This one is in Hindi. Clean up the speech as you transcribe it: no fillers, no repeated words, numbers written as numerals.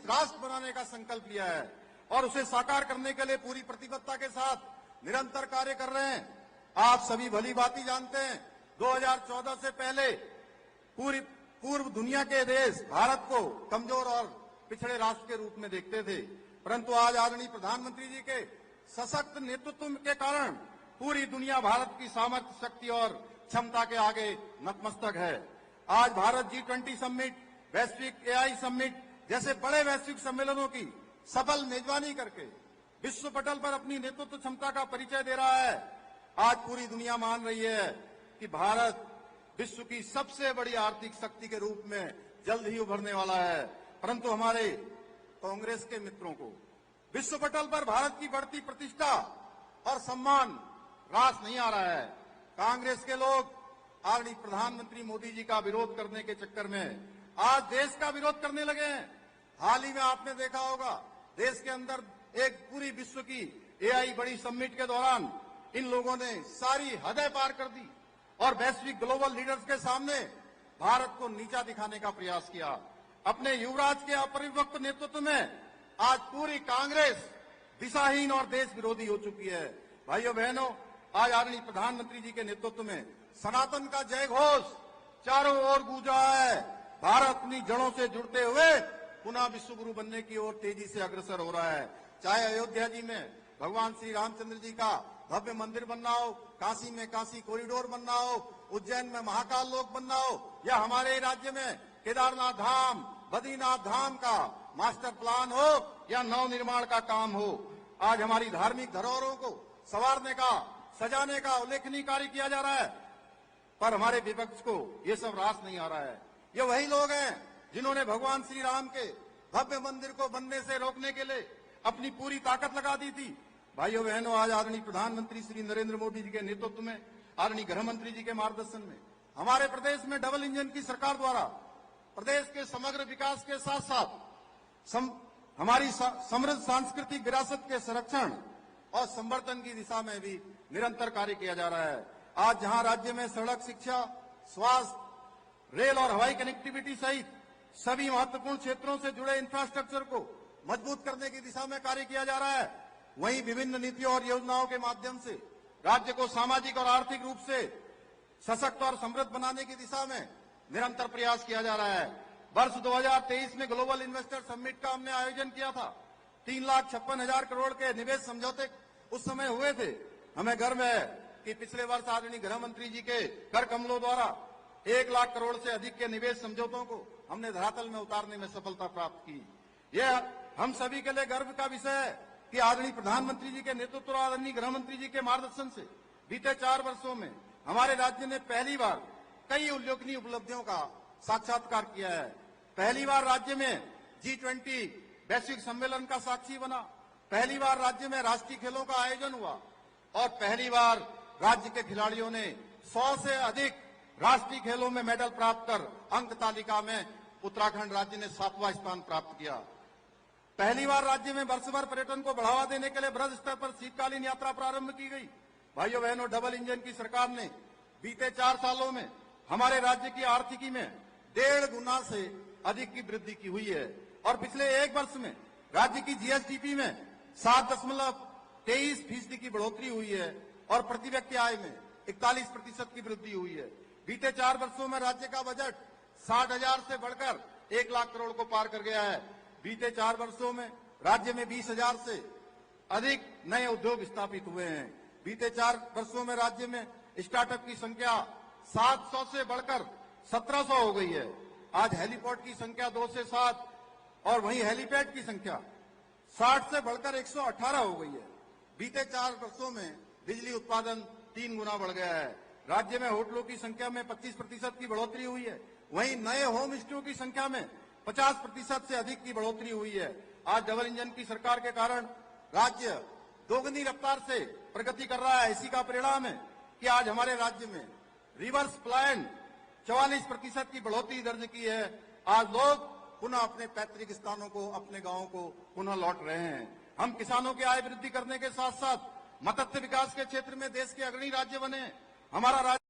विकसित राष्ट्र बनाने का संकल्प लिया है और उसे साकार करने के लिए पूरी प्रतिबद्धता के साथ निरंतर कार्य कर रहे हैं। आप सभी भली भांति जानते हैं 2014 से पहले पूर्व दुनिया के देश भारत को कमजोर और पिछड़े राष्ट्र के रूप में देखते थे, परंतु आज आदरणीय प्रधानमंत्री जी के सशक्त नेतृत्व के कारण पूरी दुनिया भारत की सामर्थ्य, शक्ति और क्षमता के आगे नतमस्तक है। आज भारत G20 समिट, वैश्विक AI समिट जैसे बड़े वैश्विक सम्मेलनों की सफल मेजबानी करके विश्व पटल पर अपनी नेतृत्व क्षमता का परिचय दे रहा है। आज पूरी दुनिया मान रही है कि भारत विश्व की सबसे बड़ी आर्थिक शक्ति के रूप में जल्द ही उभरने वाला है, परंतु हमारे कांग्रेस के मित्रों को विश्व पटल पर भारत की बढ़ती प्रतिष्ठा और सम्मान रास नहीं आ रहा है। कांग्रेस के लोग आदरणीय प्रधानमंत्री मोदी जी का विरोध करने के चक्कर में आज देश का विरोध करने लगे हैं। हाल ही में आपने देखा होगा देश के अंदर एक पूरी विश्व की AI बड़ी समिट के दौरान इन लोगों ने सारी हदें पार कर दी और वैश्विक ग्लोबल लीडर्स के सामने भारत को नीचा दिखाने का प्रयास किया। अपने युवराज के अपरिपक्व नेतृत्व में आज पूरी कांग्रेस दिशाहीन और देश विरोधी हो चुकी है। भाइयों बहनों, आज आदरणीय प्रधानमंत्री जी के नेतृत्व में सनातन का जय घोष चारों ओर गूंजा है। भारत अपनी जड़ों से जुड़ते हुए पुनः विश्व गुरु बनने की ओर तेजी से अग्रसर हो रहा है। चाहे अयोध्या जी में भगवान श्री रामचंद्र जी का भव्य मंदिर बनना हो, काशी में काशी कॉरिडोर बनना हो, उज्जैन में महाकाल लोक बनना हो, या हमारे राज्य में केदारनाथ धाम, बद्रीनाथ धाम का मास्टर प्लान हो या नव निर्माण का काम हो। आज हमारी धार्मिक धरोहरों को संवारने का, सजाने का उल्लेखनीय कार्य किया जा रहा है, पर हमारे विपक्ष को ये सब रास नहीं आ रहा है। ये वही लोग हैं जिन्होंने भगवान श्री राम के भव्य मंदिर को बनने से रोकने के लिए अपनी पूरी ताकत लगा दी थी। भाइयों बहनों, आज आदरणीय प्रधानमंत्री श्री नरेंद्र मोदी जी के नेतृत्व में, आदरणीय गृह मंत्री जी के मार्गदर्शन में हमारे प्रदेश में डबल इंजन की सरकार द्वारा प्रदेश के समग्र विकास के साथ साथ हमारी समृद्ध सांस्कृतिक विरासत के संरक्षण और संवर्धन की दिशा में भी निरंतर कार्य किया जा रहा है। आज जहां राज्य में सड़क, शिक्षा, स्वास्थ्य, रेल और हवाई कनेक्टिविटी सहित सभी महत्वपूर्ण क्षेत्रों से जुड़े इंफ्रास्ट्रक्चर को मजबूत करने की दिशा में कार्य किया जा रहा है, वहीं विभिन्न नीतियों और योजनाओं के माध्यम से राज्य को सामाजिक और आर्थिक रूप से सशक्त और समृद्ध बनाने की दिशा में निरंतर प्रयास किया जा रहा है। वर्ष 2023 में ग्लोबल इन्वेस्टर समिट का हमने आयोजन किया था। 3,56,000 करोड़ के निवेश समझौते उस समय हुए थे। हमें गर्व है कि पिछले वर्ष आदरणीय गृह मंत्री जी के कर कमलों द्वारा 1 लाख करोड़ से अधिक के निवेश समझौतों को हमने धरातल में उतारने में सफलता प्राप्त की। यह हम सभी के लिए गर्व का विषय है कि आदरणीय प्रधानमंत्री जी के नेतृत्व और आदरणीय गृह मंत्री जी के मार्गदर्शन से बीते 4 वर्षों में हमारे राज्य ने पहली बार कई उल्लेखनीय उपलब्धियों का साक्षात्कार किया है। पहली बार राज्य में G20 वैश्विक सम्मेलन का साक्षी बना, पहली बार राज्य में राष्ट्रीय खेलों का आयोजन हुआ और पहली बार राज्य के खिलाड़ियों ने 100 से अधिक राष्ट्रीय खेलों में मेडल प्राप्त कर अंक तालिका में उत्तराखंड राज्य ने 7वां स्थान प्राप्त किया। पहली बार राज्य में वर्ष भर पर्यटन को बढ़ावा देने के लिए बृहद स्तर पर शीतकालीन यात्रा प्रारंभ की गई। भाइयों बहनों, डबल इंजन की सरकार ने बीते 4 सालों में हमारे राज्य की आर्थिकी में 1.5 गुना से अधिक की वृद्धि की हुई है और पिछले 1 वर्ष में राज्य की GSDP में 7.23% की बढ़ोतरी हुई है और प्रति व्यक्ति आय में 41% की वृद्धि हुई है। बीते 4 वर्षों में राज्य का बजट 60,000 से बढ़कर 1 लाख करोड़ को पार कर गया है। बीते 4 वर्षों में राज्य में 20,000 से अधिक नए उद्योग स्थापित हुए हैं। बीते 4 वर्षों में राज्य में स्टार्टअप की संख्या 700 से बढ़कर 1700 हो गई है। आज हेलीपोर्ट की संख्या 2 से 7 और वहीं हेलीपैड की संख्या 60 से बढ़कर 118 हो गई है। बीते 4 वर्षों में बिजली उत्पादन 3 गुना बढ़ गया है। राज्य में होटलों की संख्या में 25% की बढ़ोतरी हुई है, वहीं नए होम स्टे की संख्या में 50% से अधिक की बढ़ोतरी हुई है। आज डबल इंजन की सरकार के कारण राज्य दोगुनी रफ्तार से प्रगति कर रहा है। इसी का परिणाम है कि आज हमारे राज्य में रिवर्स प्लान 44% की बढ़ोतरी दर्ज की है। आज लोग पुनः अपने पैतृक स्थानों को, अपने गांवों को पुनः लौट रहे हैं। हम किसानों की आय वृद्धि करने के साथ साथ मत्स्य विकास के क्षेत्र में देश के अग्रणी राज्य बने। हमारा राज्य